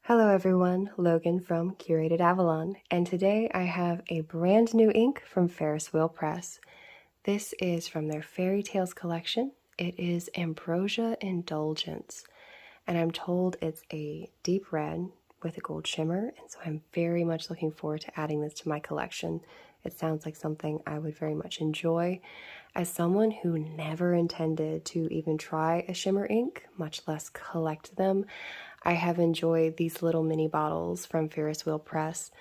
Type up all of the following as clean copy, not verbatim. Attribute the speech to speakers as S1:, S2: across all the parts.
S1: Hello everyone, Logan from Curated Avalon, and today I have a brand new ink from Ferris Wheel Press. This is from their FerriTales collection. It is Ambrosia Indulgence, and I'm told it's a deep red with a gold shimmer, and so I'm very much looking forward to adding this to my collection. It sounds like something I would very much enjoy. As someone who never intended to even try a shimmer ink, much less collect them, I have enjoyed these little mini bottles from Ferris Wheel Press.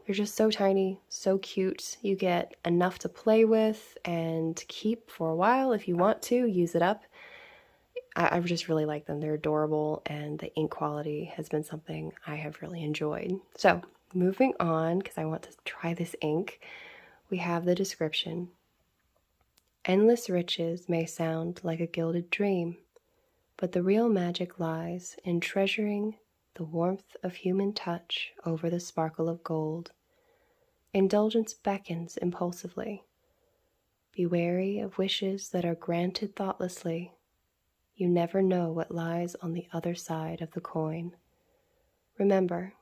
S1: They're just so tiny, so cute. You get enough to play with and keep for a while if you want to, use it up. I just really like them. They're adorable, and the ink quality has been something I have really enjoyed. So, moving on, because I want to try this ink, we have the description. Endless riches may sound like a gilded dream, but the real magic lies in treasuring the warmth of human touch over the sparkle of gold. Indulgence beckons impulsively. Be wary of wishes that are granted thoughtlessly. You never know what lies on the other side of the coin. Remember,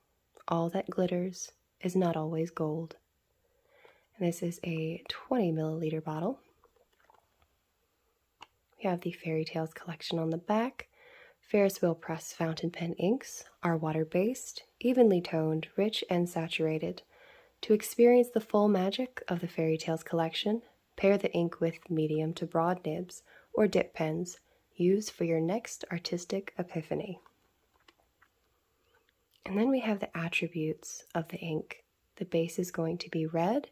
S1: all that glitters is not always gold. And this is a 20 milliliter bottle. We have the FerriTales collection on the back. Ferris Wheel Press fountain pen inks are water-based, evenly toned, rich, and saturated. To experience the full magic of the FerriTales collection, pair the ink with medium to broad nibs or dip pens. Use for your next artistic epiphany. And then we have the attributes of the ink. The base is going to be red.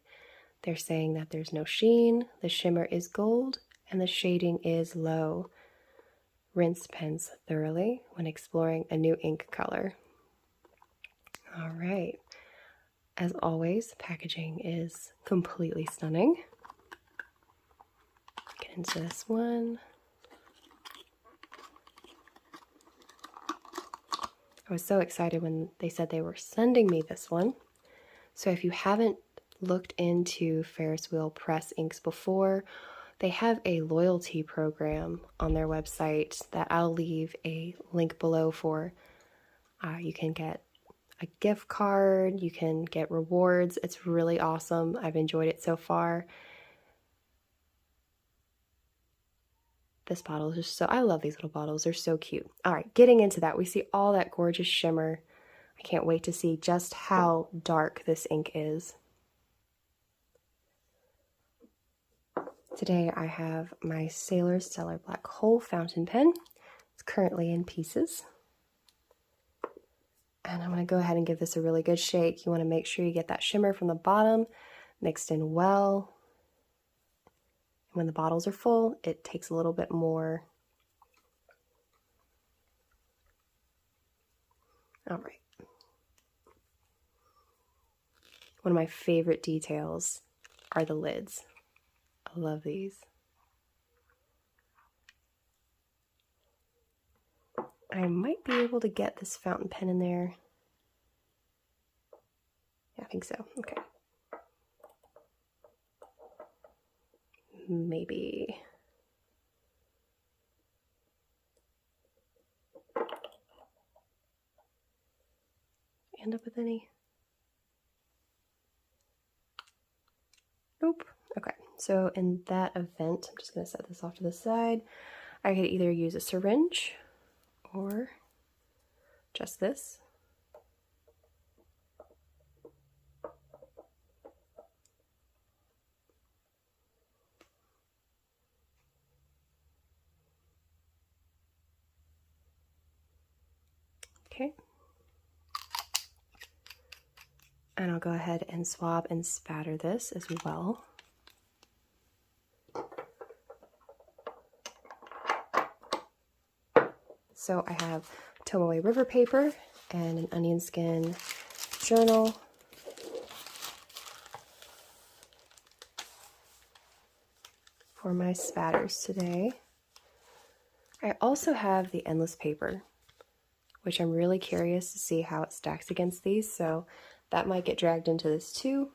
S1: They're saying that there's no sheen, the shimmer is gold, and the shading is low. Rinse pens thoroughly when exploring a new ink color. All right. As always, packaging is completely stunning. Get into this one. I was so excited when they said they were sending me this one. So if you haven't looked into Ferris Wheel Press inks before, they have a loyalty program on their website that I'll leave a link below for. You can get a gift card, you can get rewards. It's really awesome. I've enjoyed it so far. This bottle is just so, I love these little bottles. They're so cute. All right, getting into that, we see all that gorgeous shimmer. I can't wait to see just how dark this ink is. Today I have my Sailor Stellar Black Hole fountain pen. It's currently in pieces. And I'm going to go ahead and give this a really good shake. You want to make sure you get that shimmer from the bottom mixed in well. When the bottles are full, it takes a little bit more. All right. One of my favorite details are the lids. I love these. I might be able to get this fountain pen in there. Yeah, I think so. Okay. Maybe. End up with any? Nope. Okay, so in that event, I'm just going to set this off to the side. I could either use a syringe or just this. Okay. And I'll go ahead and swab and spatter this as well. So I have Tomoe river paper and an onion skin journal. For my spatters today. I also have the endless paper, which I'm really curious to see how it stacks against these, so that might get dragged into this too.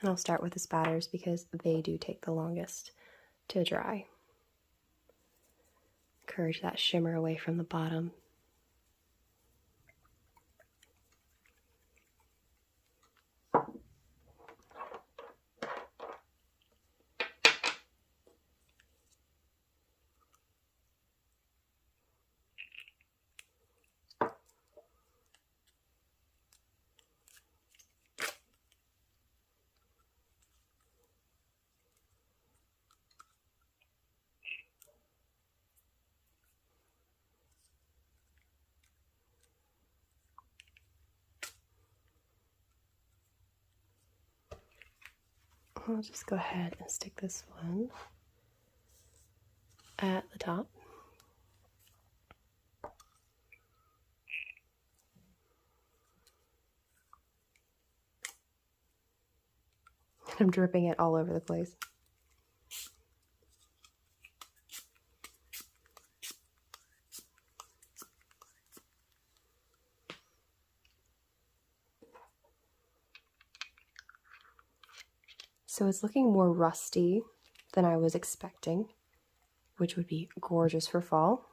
S1: And I'll start with the spatters because they do take the longest to dry. Encourage that shimmer away from the bottom. I'll just go ahead and stick this one at the top. I'm dripping it all over the place. So it's looking more rusty than I was expecting, which would be gorgeous for fall.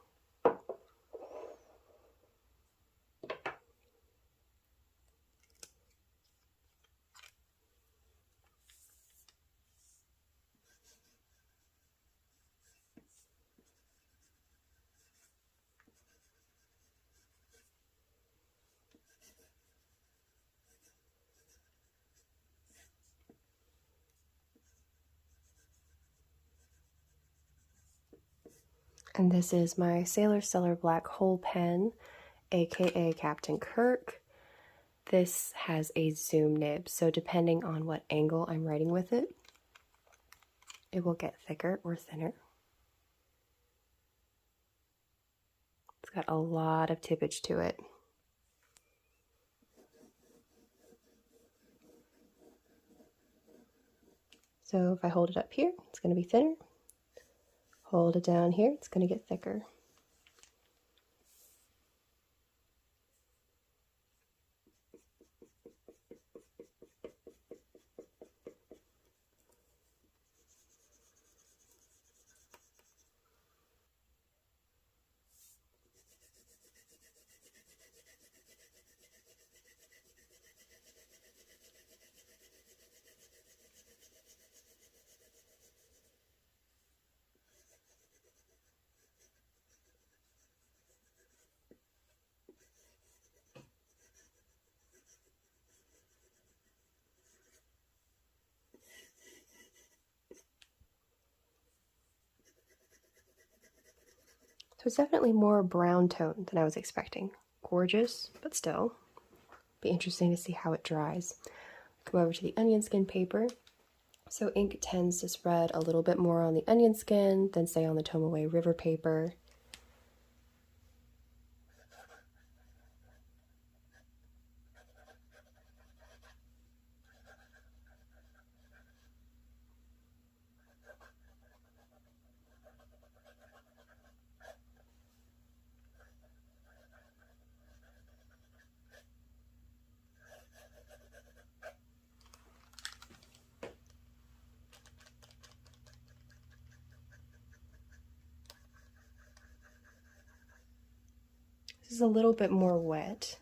S1: And this is my Sailor Stellar Black Hole pen, aka Captain Kirk. This has a zoom nib, so depending on what angle I'm writing with it, it will get thicker or thinner. It's got a lot of tippage to it. So if I hold it up here, it's going to be thinner. Hold it down here, it's going to get thicker. So it's definitely more brown tone than I was expecting. Gorgeous, but still. Be interesting to see how it dries. Come over to the onion skin paper. So ink tends to spread a little bit more on the onion skin than say on the Tomoe river paper. This is a little bit more wet.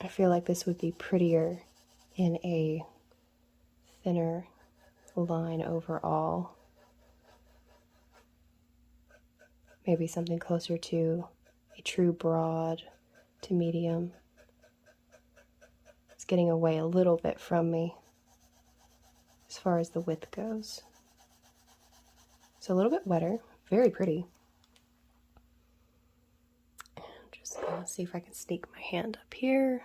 S1: I feel like this would be prettier in a thinner line overall. Maybe something closer to a true broad to medium. It's getting away a little bit from me as far as the width goes. So a little bit wetter, very pretty. And just gonna see if I can sneak my hand up here.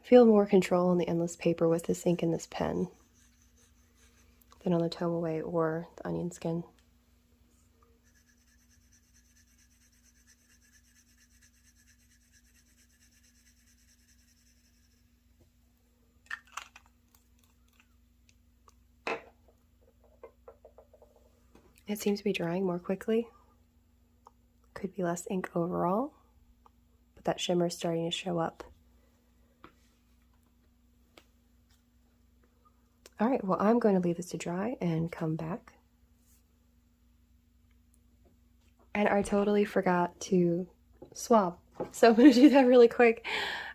S1: feel more control on the endless paper with this ink and this pen than on the Tomoe or the onion skin. It seems to be drying more quickly. Could be less ink overall, but that shimmer is starting to show up. All right, well, I'm going to leave this to dry and come back. And I totally forgot to swab, so I'm going to do that really quick.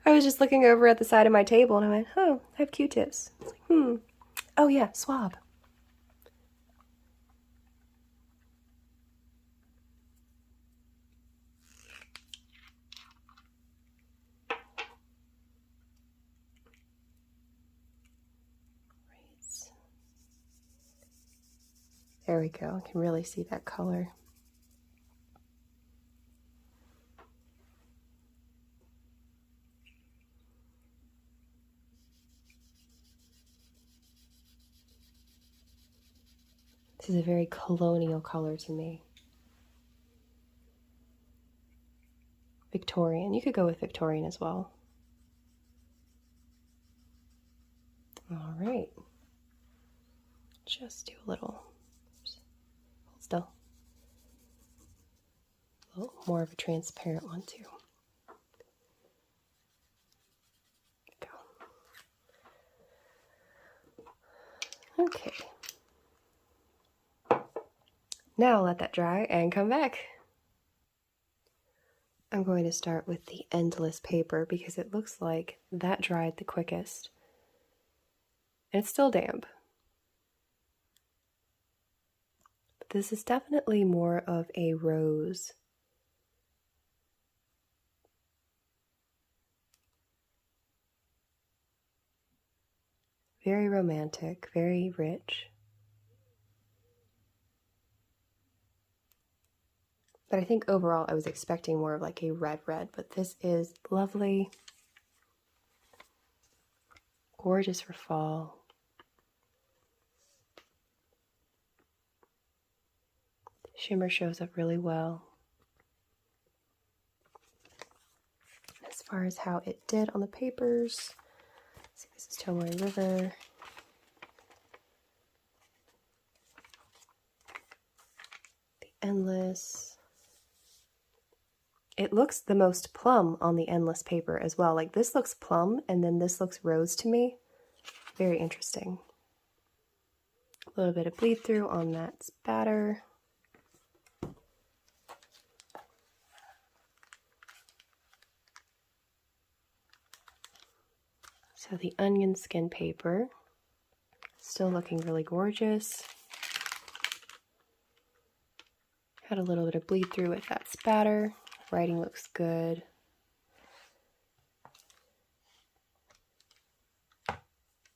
S1: I was just looking over at the side of my table and I went, oh, I have Q-tips. Oh yeah, swab. There we go. I can really see that color. This is a very colonial color to me. Victorian. You could go with Victorian as well. All right. Just do a little. Hold still. A little more of a transparent one too. Go. Okay. Now let that dry and come back. I'm going to start with the endless paper because it looks like that dried the quickest. And it's still damp. But this is definitely more of a rose. Very romantic, very rich. But I think overall I was expecting more of like a red, but this is lovely. Gorgeous for fall. Shimmer shows up really well. As far as how it did on the papers, let's see, this is Tomoe River. The endless. It looks the most plum on the endless paper as well. Like this looks plum and then this looks rose to me. Very interesting. A little bit of bleed through on that spatter. So the onion skin paper, still looking really gorgeous. Had a little bit of bleed through with that spatter. Writing looks good.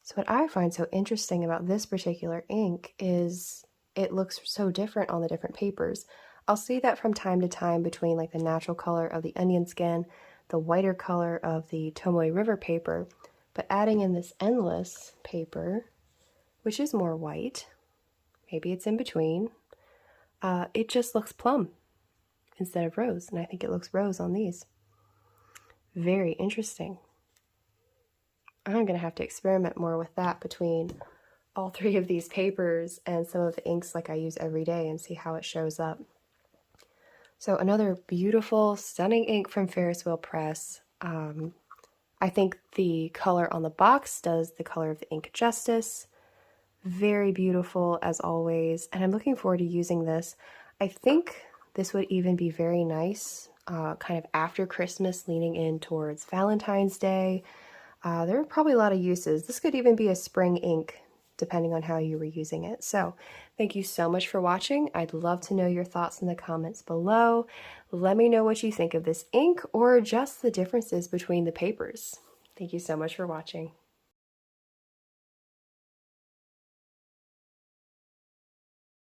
S1: So what I find so interesting about this particular ink is it looks so different on the different papers. I'll see that from time to time between like the natural color of the onion skin, the whiter color of the Tomoe River paper, but adding in this endless paper, which is more white, maybe it's in between, it just looks plum instead of rose, and I think it looks rose on these. Very interesting. I'm going to have to experiment more with that between all three of these papers and some of the inks like I use every day and see how it shows up. So another beautiful, stunning ink from Ferris Wheel Press. I think the color on the box does the color of the ink justice. Very beautiful as always, and I'm looking forward to using this. I think this would even be very nice, kind of after Christmas, leaning in towards Valentine's Day. There are probably a lot of uses. This could even be a spring ink, depending on how you were using it. So thank you so much for watching. I'd love to know your thoughts in the comments below. Let me know what you think of this ink or just the differences between the papers. Thank you so much for watching.